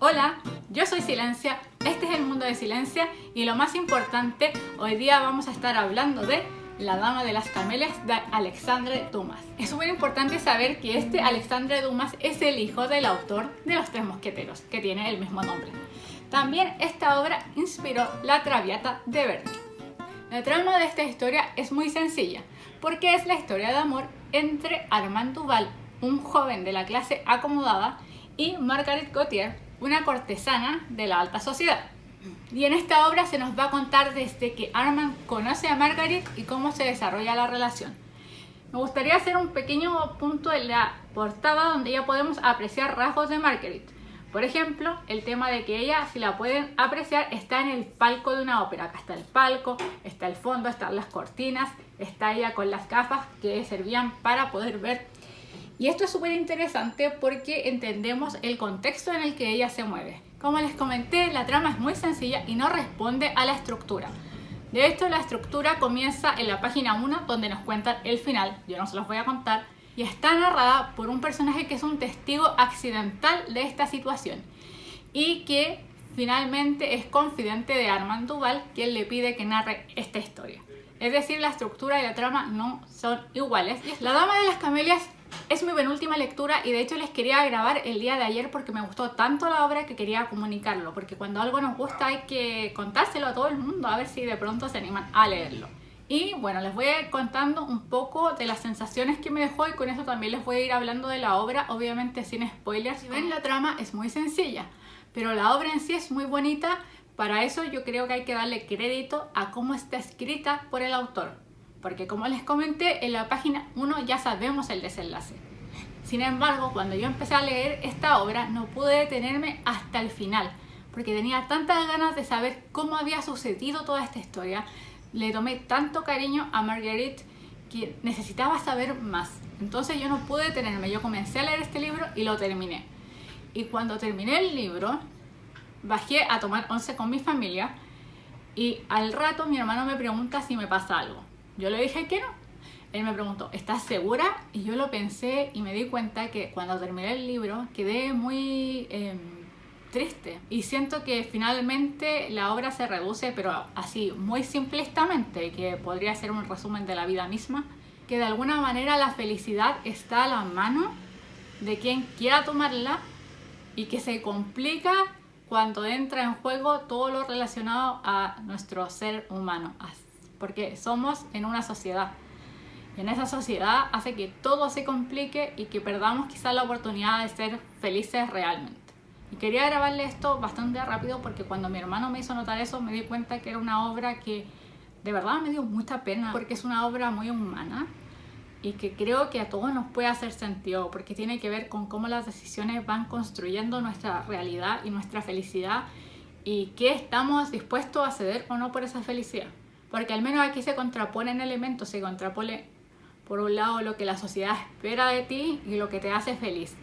Hola, yo soy Silencia, este es el mundo de Silencia y lo más importante, hoy día vamos a estar hablando de La Dama de las Camelias de Alexandre Dumas. Es súper importante saber que este Alexandre Dumas es el hijo del autor de Los Tres Mosqueteros, que tiene el mismo nombre. También esta obra inspiró La Traviata de Verdi. La trama de esta historia es muy sencilla, porque es la historia de amor entre Armand Duval, un joven de la clase acomodada, y Marguerite Gautier, una cortesana de la alta sociedad. Y en esta obra se nos va a contar desde que Armand conoce a Marguerite y cómo se desarrolla la relación. Me gustaría hacer un pequeño punto en la portada donde ya podemos apreciar rasgos de Marguerite. Por ejemplo, el tema de que ella, si la pueden apreciar, está en el palco de una ópera. Acá está el palco, está el fondo, están las cortinas, está ella con las gafas que servían para poder ver. Y esto es súper interesante porque entendemos el contexto en el que ella se mueve. Como les comenté, la trama es muy sencilla y no responde a la estructura. De hecho, la estructura comienza en la página 1, donde nos cuentan el final. Yo no se los voy a contar. Y está narrada por un personaje que es un testigo accidental de esta situación y que finalmente es confidente de Armand Duval, quien le pide que narre esta historia. Es decir, la estructura y la trama no son iguales. La Dama de las Camelias es mi penúltima lectura y de hecho les quería grabar el día de ayer porque me gustó tanto la obra que quería comunicarlo, porque cuando algo nos gusta hay que contárselo a todo el mundo a ver si de pronto se animan a leerlo. Y bueno, les voy a ir contando un poco de las sensaciones que me dejó y con eso también les voy a ir hablando de la obra, obviamente sin spoilers. Si ven, la trama es muy sencilla, pero la obra en sí es muy bonita. Para eso yo creo que hay que darle crédito a cómo está escrita por el autor, porque como les comenté, en la página 1 ya sabemos el desenlace. Sin embargo, cuando yo empecé a leer esta obra no pude detenerme hasta el final, porque tenía tantas ganas de saber cómo había sucedido toda esta historia. Le tomé tanto cariño a Marguerite que necesitaba saber más. Entonces yo no pude detenerme, yo comencé a leer este libro y lo terminé. Y cuando terminé el libro, bajé a tomar once con mi familia y al rato mi hermano me pregunta si me pasa algo. Yo le dije que no. Él me preguntó, ¿estás segura? Y yo lo pensé y me di cuenta que cuando terminé el libro quedé muy triste. Y siento que finalmente la obra se reduce, pero así, muy simplistamente, que podría ser un resumen de la vida misma, que de alguna manera la felicidad está a la mano de quien quiera tomarla y que se complica cuando entra en juego todo lo relacionado a nuestro ser humano, porque somos en una sociedad. Y en esa sociedad hace que todo se complique y que perdamos quizás la oportunidad de ser felices realmente. Y quería grabarle esto bastante rápido porque cuando mi hermano me hizo notar eso me di cuenta que era una obra que de verdad me dio mucha pena, porque es una obra muy humana y que creo que a todos nos puede hacer sentido, porque tiene que ver con cómo las decisiones van construyendo nuestra realidad y nuestra felicidad y qué estamos dispuestos a ceder o no por esa felicidad. Porque al menos aquí se contraponen elementos, se contrapone por un lado lo que la sociedad espera de ti y lo que te hace feliz.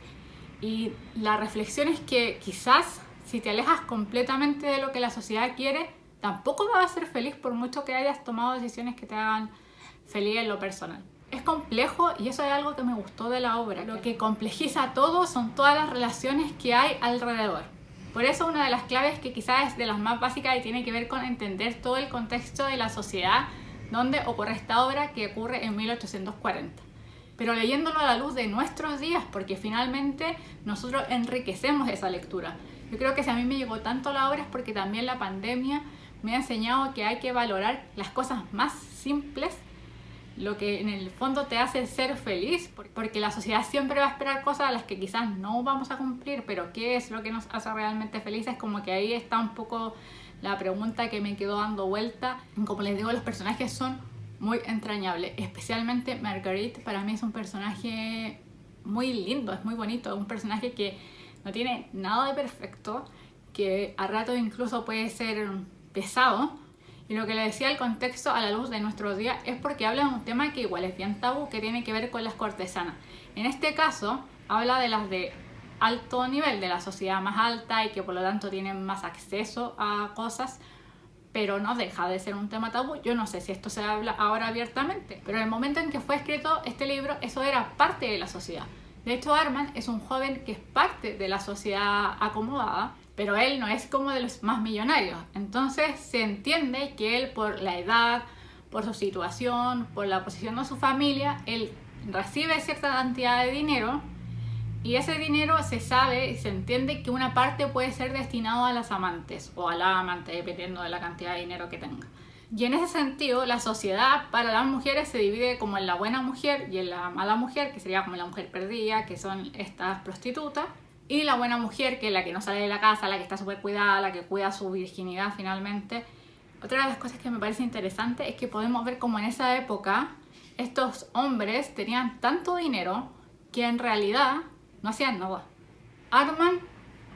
Y la reflexión es que quizás si te alejas completamente de lo que la sociedad quiere, tampoco vas a ser feliz por mucho que hayas tomado decisiones que te hagan feliz en lo personal. Es complejo y eso es algo que me gustó de la obra. Lo que complejiza todo son todas las relaciones que hay alrededor. Por eso una de las claves que quizás es de las más básicas y tiene que ver con entender todo el contexto de la sociedad donde ocurre esta obra, que ocurre en 1840. Pero leyéndolo a la luz de nuestros días, porque finalmente nosotros enriquecemos esa lectura. Yo creo que si a mí me llegó tanto la obra es porque también la pandemia me ha enseñado que hay que valorar las cosas más simples, lo que en el fondo te hace ser feliz, porque la sociedad siempre va a esperar cosas a las que quizás no vamos a cumplir, pero ¿qué es lo que nos hace realmente felices? Como que ahí está un poco la pregunta que me quedó dando vuelta. Como les digo, los personajes son muy entrañables, especialmente Marguerite. Para mí es un personaje muy lindo, es muy bonito, es un personaje que no tiene nada de perfecto, que a ratos incluso puede ser pesado. Y lo que le decía, el contexto a la luz de nuestros días es porque habla de un tema que igual es bien tabú, que tiene que ver con las cortesanas. En este caso habla de las de alto nivel, de la sociedad más alta y que por lo tanto tienen más acceso a cosas, pero no deja de ser un tema tabú. Yo no sé si esto se habla ahora abiertamente, pero en el momento en que fue escrito este libro, eso era parte de la sociedad. De hecho, Armand es un joven que es parte de la sociedad acomodada pero él no es como de los más millonarios. Entonces se entiende que él, por la edad, por su situación, por la posición de su familia, él recibe cierta cantidad de dinero, y ese dinero se sabe y se entiende que una parte puede ser destinado a las amantes o a la amante, dependiendo de la cantidad de dinero que tenga. Y en ese sentido, la sociedad para las mujeres se divide como en la buena mujer y en la mala mujer, que sería como la mujer perdida, que son estas prostitutas, y la buena mujer, que es la que no sale de la casa, la que está súper cuidada, la que cuida su virginidad finalmente. Otra de las cosas que me parece interesante es que podemos ver como en esa época estos hombres tenían tanto dinero que en realidad no hacían nada. Armand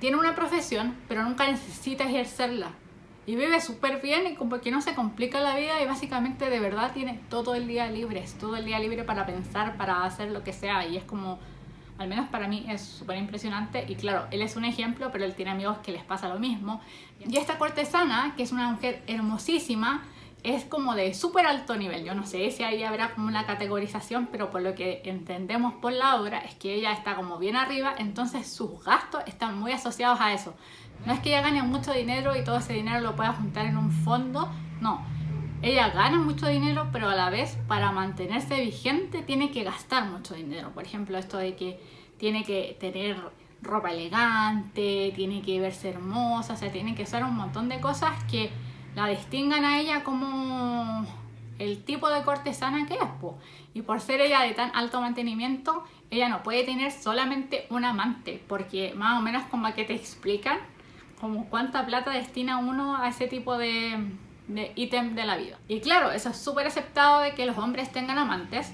tiene una profesión, pero nunca necesita ejercerla. Y vive súper bien y como que no se complica la vida, y básicamente de verdad tiene todo el día libre. Es todo el día libre para pensar, para hacer lo que sea. Y es como, al menos para mí, es súper impresionante. Y claro, él es un ejemplo, pero él tiene amigos que les pasa lo mismo. Y esta cortesana, que es una mujer hermosísima, es como de súper alto nivel. Yo no sé si ahí habrá como una categorización, pero por lo que entendemos por la obra es que ella está como bien arriba, entonces sus gastos están muy asociados a eso. No es que ella gane mucho dinero y todo ese dinero lo pueda juntar en un fondo, no. Ella gana mucho dinero, pero a la vez para mantenerse vigente tiene que gastar mucho dinero. Por ejemplo, esto de que tiene que tener ropa elegante, tiene que verse hermosa, o sea, tiene que usar un montón de cosas que la distingan a ella como el tipo de cortesana que es, po. Y por ser ella de tan alto mantenimiento, ella no puede tener solamente un amante, porque más o menos como que te explican como cuánta plata destina uno a ese tipo de ítem de la vida. Y claro, eso es súper aceptado de que los hombres tengan amantes,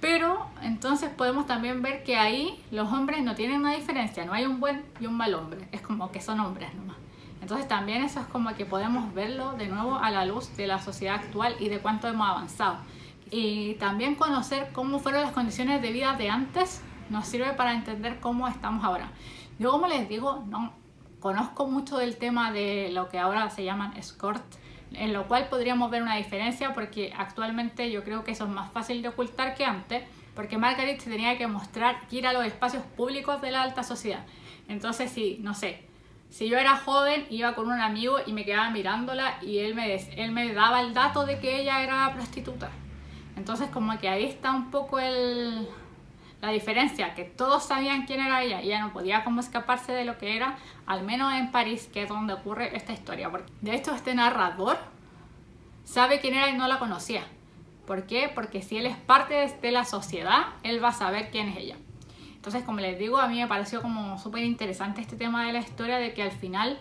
pero entonces podemos también ver que ahí los hombres no tienen una diferencia, no hay un buen y un mal hombre, es como que son hombres nomás. Entonces también eso es como que podemos verlo de nuevo a la luz de la sociedad actual y de cuánto hemos avanzado. Y también conocer cómo fueron las condiciones de vida de antes nos sirve para entender cómo estamos ahora. Yo, como les digo, no conozco mucho del tema de lo que ahora se llaman escort, en lo cual podríamos ver una diferencia, porque actualmente yo creo que eso es más fácil de ocultar que antes, porque Margaret se tenía que mostrar, ir a los espacios públicos de la alta sociedad. Entonces, sí, no sé, si yo era joven, iba con un amigo y me quedaba mirándola y él me daba el dato de que ella era prostituta. Entonces como que ahí está un poco la diferencia, que todos sabían quién era ella y ella no podía como escaparse de lo que era, al menos en París, que es donde ocurre esta historia. Porque de hecho este narrador sabe quién era y no la conocía. ¿Por qué? Porque si él es parte de la sociedad, él va a saber quién es ella. Entonces, como les digo, a mí me pareció como súper interesante este tema de la historia, de que al final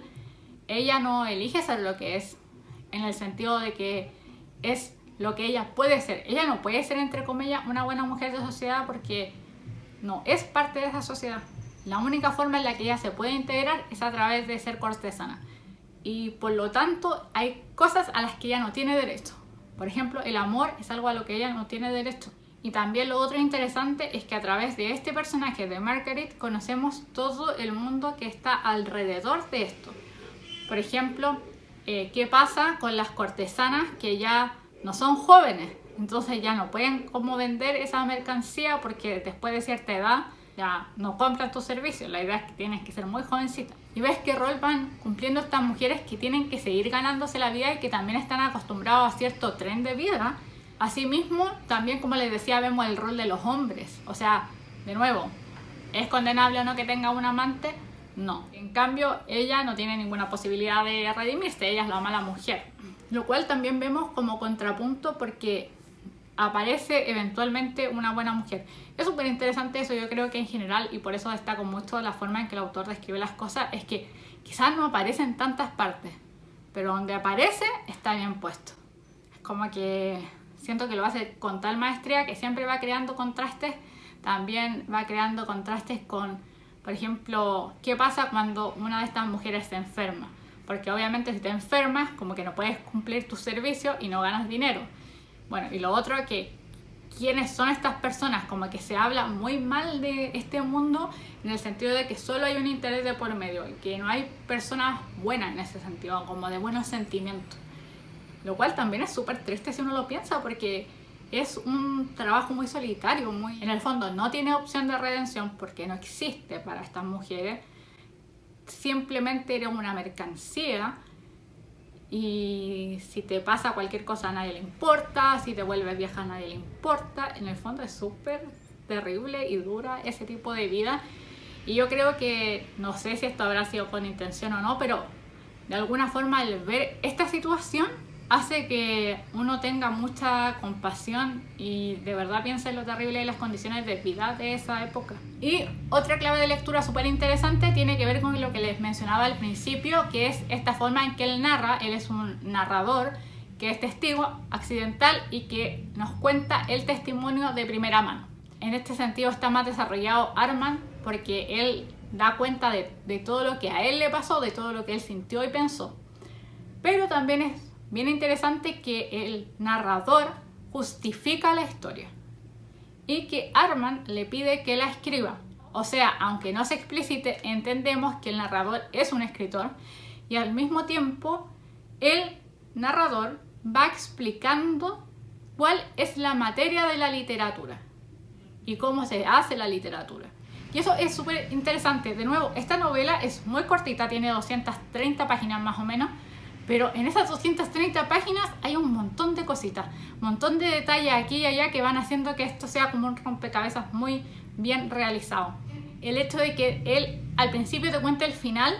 ella no elige ser lo que es, en el sentido de que es lo que ella puede ser. Ella no puede ser, entre comillas, una buena mujer de sociedad porque no es parte de esa sociedad. La única forma en la que ella se puede integrar es a través de ser cortesana. Y por lo tanto, hay cosas a las que ella no tiene derecho. Por ejemplo, el amor es algo a lo que ella no tiene derecho. Y también lo otro interesante es que a través de este personaje de Margaret conocemos todo el mundo que está alrededor de esto. Por ejemplo, ¿qué pasa con las cortesanas que ya no son jóvenes? Entonces ya no pueden como vender esa mercancía porque después de cierta edad ya no compran tus servicios. La idea es que tienes que ser muy jovencita. Y ves qué rol van cumpliendo estas mujeres que tienen que seguir ganándose la vida y que también están acostumbrados a cierto tren de vida. Asimismo, también, como les decía, vemos el rol de los hombres. O sea, de nuevo, ¿es condenable o no que tenga un amante? No. En cambio, ella no tiene ninguna posibilidad de redimirse. Ella es la mala mujer. Lo cual también vemos como contrapunto porque aparece eventualmente una buena mujer. Es súper interesante eso, yo creo que en general, y por eso destaco mucho la forma en que el autor describe las cosas, es que quizás no aparece en tantas partes, pero donde aparece está bien puesto. Es como que siento que lo hace con tal maestría que siempre va creando contrastes. También va creando contrastes con, por ejemplo, qué pasa cuando una de estas mujeres se enferma. Porque obviamente si te enfermas, como que no puedes cumplir tus servicios y no ganas dinero. Bueno, y lo otro que quiénes son estas personas, como que se habla muy mal de este mundo en el sentido de que solo hay un interés de por medio y que no hay personas buenas en ese sentido, como de buenos sentimientos. Lo cual también es súper triste si uno lo piensa, porque es un trabajo muy solitario, muy en el fondo no tiene opción de redención porque no existe para estas mujeres. simplemente eres una mercancía y si te pasa cualquier cosa a nadie le importa, si te vuelves vieja a nadie le importa. En el fondo es súper terrible y dura ese tipo de vida, y yo creo que, no sé si esto habrá sido con intención o no, pero de alguna forma el ver esta situación hace que uno tenga mucha compasión y de verdad piense en lo terrible de las condiciones de vida de esa época. Y otra clave de lectura súper interesante tiene que ver con lo que les mencionaba al principio, que es esta forma en que él narra. Él es un narrador que es testigo accidental y que nos cuenta el testimonio de primera mano. En este sentido está más desarrollado Armand, porque él da cuenta de todo lo que a él le pasó, de todo lo que él sintió y pensó. Pero también es bien interesante que el narrador justifica la historia y que Armand le pide que la escriba. O sea, aunque no se explicite, entendemos que el narrador es un escritor, y al mismo tiempo el narrador va explicando cuál es la materia de la literatura y cómo se hace la literatura. Y eso es súper interesante. De nuevo, esta novela es muy cortita, tiene 230 páginas más o menos, pero en esas 230 páginas hay un montón de cositas, un montón de detalles aquí y allá que van haciendo que esto sea como un rompecabezas muy bien realizado. El hecho de que él al principio te cuente el final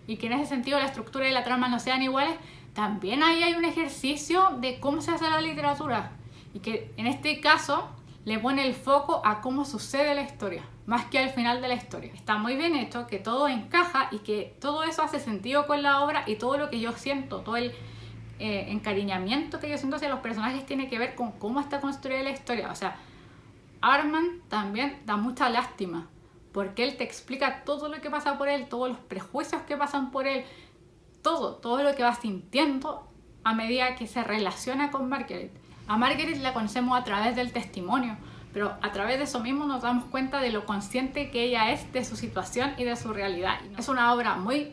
y que en ese sentido la estructura y la trama no sean iguales, también ahí hay un ejercicio de cómo se hace la literatura, y que en este caso le pone el foco a cómo sucede la historia, más que al final de la historia. Está muy bien hecho, que todo encaja y que todo eso hace sentido con la obra, y todo lo que yo siento, todo el encariñamiento que yo siento hacia los personajes tiene que ver con cómo está construida la historia. O sea, Armand también da mucha lástima, porque él te explica todo lo que pasa por él, todos los prejuicios que pasan por él, todo lo que va sintiendo a medida que se relaciona con Margaret. A Margaret la conocemos a través del testimonio, pero a través de eso mismo nos damos cuenta de lo consciente que ella es de su situación y de su realidad. Es una obra muy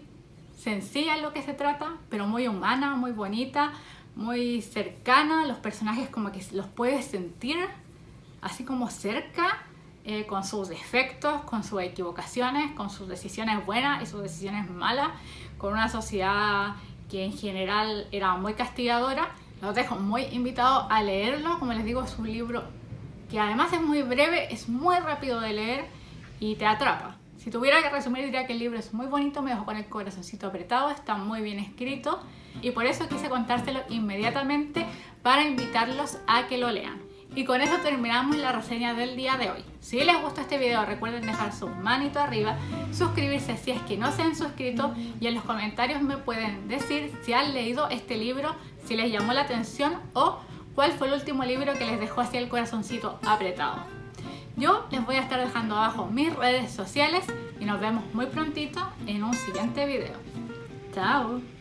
sencilla en lo que se trata, pero muy humana, muy bonita, muy cercana. Los personajes como que los puedes sentir así como cerca, con sus defectos, con sus equivocaciones, con sus decisiones buenas y sus decisiones malas, con una sociedad que en general era muy castigadora. Los dejo muy invitados a leerlo. Como les digo, es un libro que además es muy breve, es muy rápido de leer y te atrapa. Si tuviera que resumir, diría que el libro es muy bonito, me dejó con el corazoncito apretado, está muy bien escrito, y por eso quise contárselo inmediatamente para invitarlos a que lo lean. Y con eso terminamos la reseña del día de hoy. Si les gustó este video, recuerden dejar su manito arriba, suscribirse si es que no se han suscrito, y en los comentarios me pueden decir si han leído este libro, si les llamó la atención o cuál fue el último libro que les dejó así el corazoncito apretado. Yo les voy a estar dejando abajo mis redes sociales y nos vemos muy prontito en un siguiente video. ¡Chao!